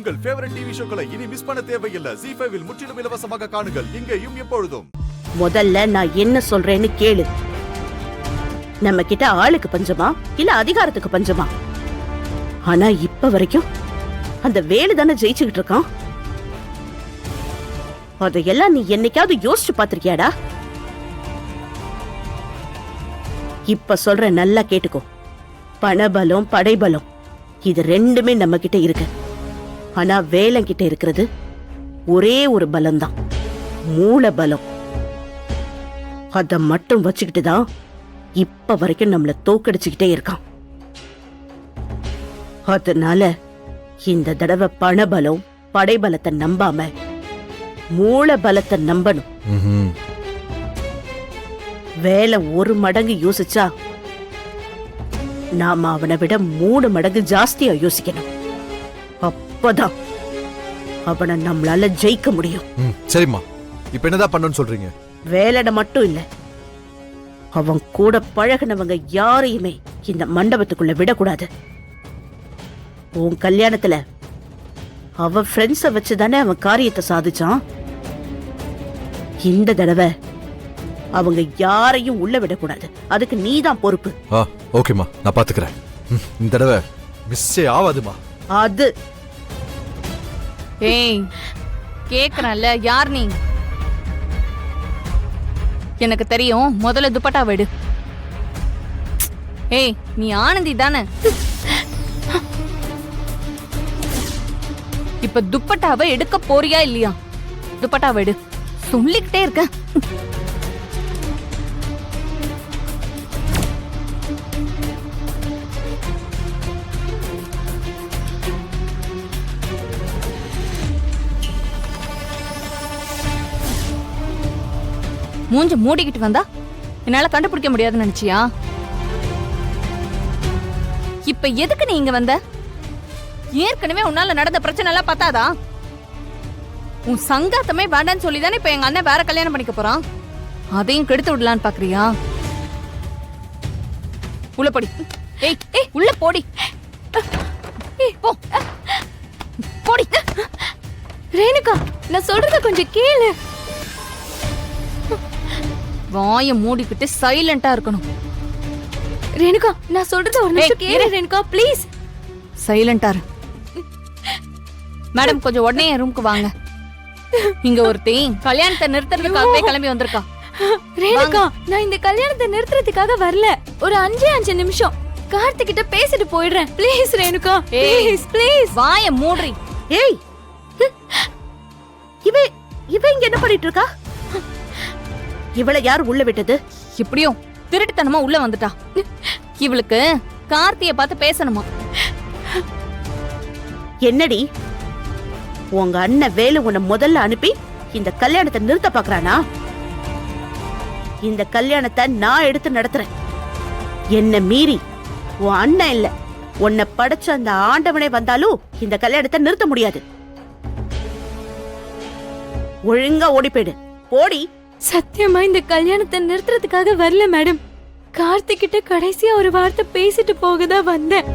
உங்கள் favourite TV ஷோக்களை இனி miss பண்ண தேவையில்லை. ZEE5 இல் முற்றிலும் இலவசமாக காணுங்கள். இங்கேயும் எப்பொழுதும். முதல்ல நான் என்ன சொல்றேன்னு கேளு. நம்ம கிட்ட ஆளுக்கு பஞ்சமா இல்ல அதிகாரத்துக்கு பஞ்சமா? ஆனா இப்ப வரைக்கும் அந்த வேலு தானே ஜெயிச்சுக்கிட்டு இருக்கான். அதையெல்லாம் நீ என்னைக்காவது யோசிச்சு பாத்திருக்கியாடா? இப்ப சொல்ற நல்லா கேட்டுக்கோ. பணபலம் படைபலம் இது ரெண்டுமே நம்ம கிட்ட இருக்கு. ஆனா வேலன் கிட்ட இருக்கிறது ஒரே ஒரு பலம்தான், மூல பலம். அத மட்டும் வச்சுக்கிட்டுதான் இப்ப வரைக்கும் நம்மள தோக்கடிச்சுக்கிட்டே இருக்கான். அதனால இந்த தடவை பணபலம் படைபலத்தை நம்பாம மூல பலத்தை நம்பணும். வேலை ஒரு மடங்கு யோசிச்சா நாம அவனை விட 3 மடங்கு ஜாஸ்தியா யோசிக்கணும். அப்பதான் அவனை நம்மளால ஜெயிக்க முடியும். சரிம்மா, இப்ப என்னதான் பண்ணணும்னு சொல்றீங்க? வேலனை மட்டும் இல்ல, அவன் கூட பழகினவங்க யாரையுமே இந்த மண்டபத்துக்குள்ள விடக்கூடாது. உன் கல்யாணத்துல அவன் ஃப்ரெண்ட்ஸ வச்சுதானே அவன் காரியத்தை சாதிச்சான். இந்த தடவை அவங்க யாரையும் உள்ள விடக்கூடாது. அதுக்கு நீதான் பொறுப்பு. ஓகேமா, நான் பாத்துக்கிறேன். இந்த தடவை மிஸ்ஸே ஆவாதுமா. அது ஏய், கேக்குறேன்ல, யார் நீ? எனக்கு தெரியும். முதல்ல துப்பட்டா விடு. ஏய், நீ ஆனந்தி தானே? இப்ப துப்பட்டாவை எடுக்க போறியா இல்லையா? துப்பட்டா விடு. சொல்லிக்கிட்டே இருக்க. மூஞ்ச மூடிக்கிட்டு வந்தா என்னால கண்டுபிடிக்க முடியாதுன்னு நினைச்சியா? இப்ப எதுக்கு நீ இங்க வந்த? ஏற்கனவே உன்னால நடந்த பிரச்சனை எல்லாம் பத்தாதா? உன் சங்காத்தமே வேண்டான்னு சொல்லிதானே இப்ப எங்க அண்ணன் வேற கல்யாணம் பண்ணிக்க போறான். அதையும் கெடுத்து விடலான்னு பாக்குறியா? உள்ள போடி. ஏய் ஏய், உள்ள போடி. போ போடி. ரேணுகா, நான் சொல்றத கொஞ்சம் கேளு. வாய மூடிக்கிட்டு சைலண்டா இருக்கணும். ரேணுகா, நான் சொல்றத ஒரு நிமிஷம் கேளு. ரேணுகா ப்ளீஸ். சைலண்டா இரு. மேடம், கொஞ்சம் உடனே என் ரூமுக்கு வாங்க. இங்க ஒருத்தி கல்யாணத்தை நிறுத்துறதுக்காகவே கிளம்பி வந்திருக்கா. ரேணுகா, நான் இந்த கல்யாணத்தை நிறுத்துறதுக்காக வரல. ஒரு 5 நிமிஷம் கார்த்திக் கிட்ட பேசிட்டு போயிடுறேன். Please Renuka, please please. வாய மூடுறி. ஏய், இவ இங்க என்ன பண்ணிட்டு இருக்கா? இவளை யார் உள்ள விட்டது? இப்படியும் திருட்டுத்தனமா உள்ள வந்துட்டா. இவளுக்கு கார்த்திய பார்த்து பேசணுமா? என்னடி, உங்க அண்ணன் வேலு உன்னை முதல்ல அனுப்பி இந்த கல்யாணத்தை நிறுத்த பாக்குறானா? இந்த கல்யாணத்தை நான் எடுத்து நடத்துறேன். என்ன மீறி உன் அண்ணன் இல்ல, உன்னை படைச்ச அந்த ஆண்டவனே வந்தாலும் இந்த கல்யாணத்தை நிறுத்த முடியாது. ஒழுங்கா ஓடி போயிடு. போடி. சத்தியமா இந்த கல்யாணத்தை நிறுத்துறதுக்காக வரல மேடம். கார்த்திக் கிட்ட கடைசியா ஒரு வார்த்தை பேசிட்டு போகதான் வந்தேன்.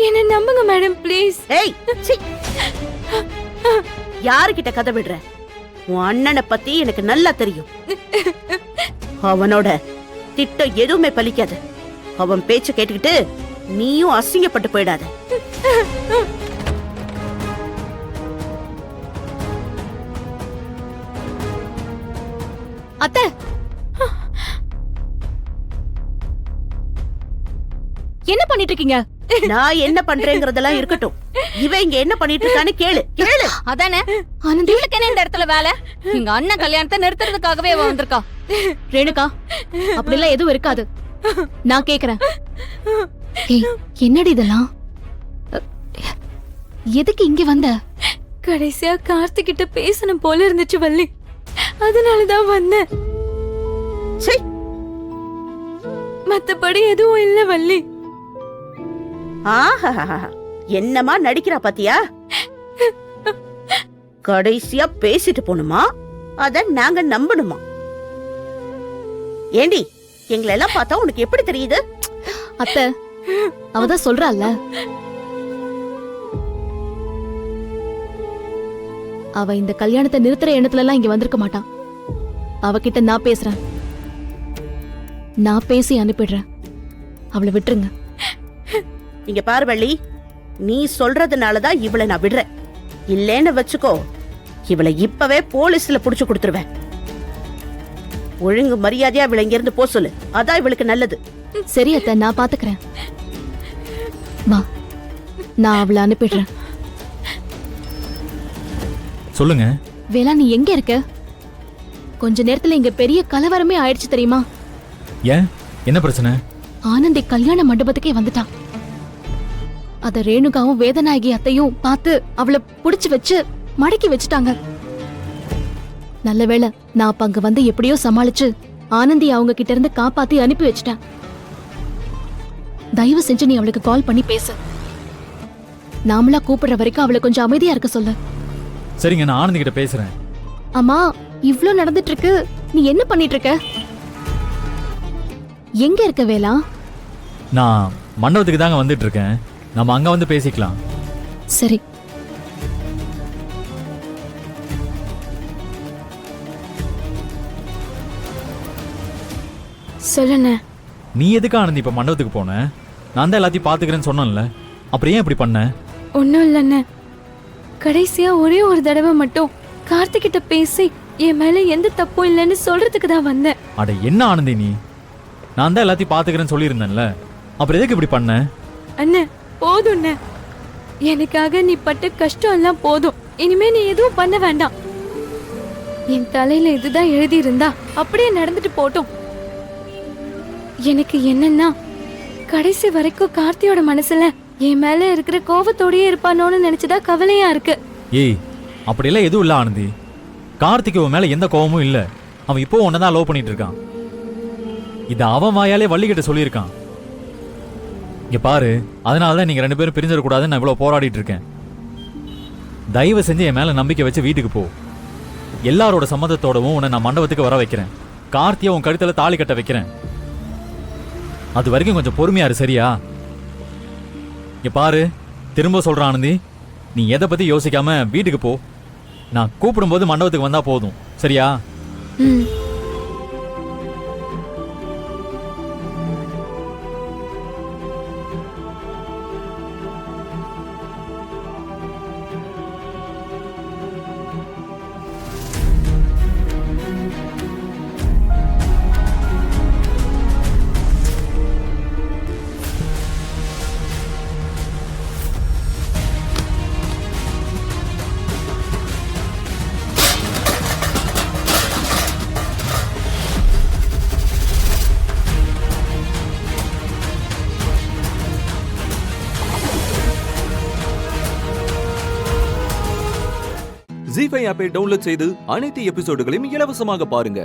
என்ன நம்புங்க மேடம் ப்ளீஸ். ஏய், யாருகிட்ட கதை விடுற? உன் அண்ணனை பத்தி எனக்கு நல்லா தெரியும். அவனோட திட்டம் எதுவுமே பலிக்காது. அவன் பேச்ச கேட்டுக்கிட்டு நீயும் அசிங்கப்பட்டு போயிடாத. அத்தை, என்ன பண்ணிட்டு இருக்கீங்க? நான் என்ன பண்றேங்கிறதெல்லாம் இருக்கட்டும். இவ இங்க என்ன பண்ணிட்டு இருக்கான்னு கேளு. கேளு. அதானே ஆனந்தி, இவளுக்கு என்ன இந்த இடத்துல வேலை? எங்க அண்ணன் கல்யாணத்தை நிறுத்துறதுக்காகவே அவ வந்திருக்கா. ரேணுகா, அப்படிலாம் எதுவும் இருக்காது. நான் கேக்குறேன். ஏய், என்னடி இதெல்லாம்? எதுக்கு இங்க வந்த? கடைசியா கார்த்திக் கிட்ட பேசணும் போல இருந்துச்சு வள்ளி, அதனாலதான் வந்தேன். மத்தபடி எதுவும் இல்ல வள்ளி. ஆஹா, என்னமா நடிக்கிறா பாத்தியா? கடைசியா பேசிட்டு போணுமா? அத நாங்க நம்பணுமா? ஏண்டி, எங்களை எல்லாம் பார்த்தா உனக்கு எப்படி தெரியுது? அத்தை, அவதான் சொல்றாள்ல. அவ இந்த கல்யாணத்தை நிறுத்துற எண்ணத்துல எல்லாம் இங்க வந்திருக்க மாட்டான். அவகிட்ட நான் பேசுறேன். நான் பேசி அனுப்பிடுறேன். அவளை விட்டுருங்க. இங்க பாரு வள்ளி, நீ சொல்றதுனாலதான் இவளை நான் விடுறேன். இல்லேன்னு வச்சுக்கோ, இவளை இப்பவே போலீஸ்ல புடிச்சு கொடுத்துருவேன். ஒழுங்கு மரியாதையா இவளை இங்க இருந்து போ சொல்லு. அதான் இவளுக்கு நல்லது. சரி அத்தை, நான் பாத்துக்கிறேன். வா, நான் அவளை அனுப்பிடுறேன். சொல்லுங்க. வேளா, நீ எங்க இருக்க? கொஞ்ச நேரத்துல இங்க பெரிய கலவரமே ஆயிடுச்சு தெரியுமா? ஏன், என்ன பிரச்சனை? ஆனந்தி கல்யாண மண்டபத்துக்கே வந்துட்டான். அத ரேணுகாவும் வேதநாயகி அத்தையும் பார்த்து அவளை புடிச்சு வச்சு மடக்கி வச்சுட்டாங்க. நல்ல வேளை நான் அப்ப அங்க வந்து எப்படியோ சமாளிச்சு ஆனந்தி அவங்க கிட்ட இருந்து காப்பாத்தி அனுப்பி வச்சிட்டேன். தயவு செஞ்சு நீ அவளுக்கு கால் பண்ணி பேசு. நாமளா கூப்பிடுற வரைக்கும் அவளை கொஞ்சம் அமைதியா இருக்க சொல்லு. சரிங்க, நான் ஆனந்தி கிட்ட பேசுறேன். அம்மா, இவ்ளோ நடந்துட்டு இருக்கு, நீ என்ன பண்ணிட்டு இருக்க? எங்க இருக்க வேலா? நான் மண்டபத்துக்கு தாங்க வந்துட்டு இருக்கேன். நம்ம அங்க வந்து பேசிக்கலாம். சரி. சொல்லுண்ணே. நீ எதுக்கு ஆனந்தி இப்ப மண்டபத்துக்கு போன? நான் தான் எல்லாத்தையும் பாத்துக்கிறேன்னு சொன்னேன்ல, அப்புறம் ஏன் இப்படி பண்ண? ஒன்னும் இல்லைண்ணே, கடைசியா ஒரே ஒரு தடவை மட்டும் கார்த்திகிட்ட பேசி என் மேல எந்த தப்பும் இல்லைன்னு சொல்றதுக்கு தான் வந்தேன். அட என்ன ஆனந்தி நீ, நான் தான் எல்லாத்தையும் பாத்துக்கிறேன்னு சொல்லியிருந்தேன்ல, அப்புறம் எதுக்கு இப்படி பண்ண? அண்ணே, போதும்ண்ணே, எனக்காக நீ பட்ட கஷ்டம் எல்லாம் போதும். இனிமே நீ எதுவும் பண்ண வேண்டாம். என் தலையில இதுதான் எழுதி இருந்தா அப்படியே நடந்துட்டு போட்டும். எனக்கு என்னன்னா, கடைசி வரைக்கும் கார்த்தியோட மனசுல என் மேல இருக்கிற கோவத்தோடயே இருப்பானோன்னு நினைச்சதா கவலையா இருக்கு. ஏய், அப்படியெல்லாம் எதுவும் இல்ல ஆனந்தி. கார்த்திக் உன் மேல எந்த கோவமும் இல்ல. அவன் இப்போ உன்னதான் லவ் பண்ணிட்டு இருக்கான். இத அவன் வாயாலே வள்ளிக்கிட்ட சொல்லியிருக்கான். இங்க பாரு, அதனாலதான் நீங்க ரெண்டு பேரும் பிரிஞ்சிடக்கூடாதுன்னு நான் இவ்வளவு போராடிட்டு இருக்கேன். தயவு செஞ்சு என் மேல நம்பிக்கை வச்சு வீட்டுக்கு போ. எல்லாரோட சம்மதத்தோடவும் உன்னை நான் மண்டபத்துக்கு வர வைக்கிறேன். கார்த்தியை உன் கழுத்துல தாலி கட்ட வைக்கிறேன். அது வரைக்கும் கொஞ்சம் பொறுமையா இரு, சரியா? இங்க பாரு, திரும்ப சொல்ற ஆனந்தி, நீ எதை பத்தி யோசிக்காம வீட்டுக்கு போ. நான் கூப்பிடும்போது மண்டபத்துக்கு வந்தா போதும், சரியா? ம். ZEE5 ஆப்பை டவுன்லோட் செய்து அனைத்து எபிசோடுகளையும் இலவசமாக பாருங்க.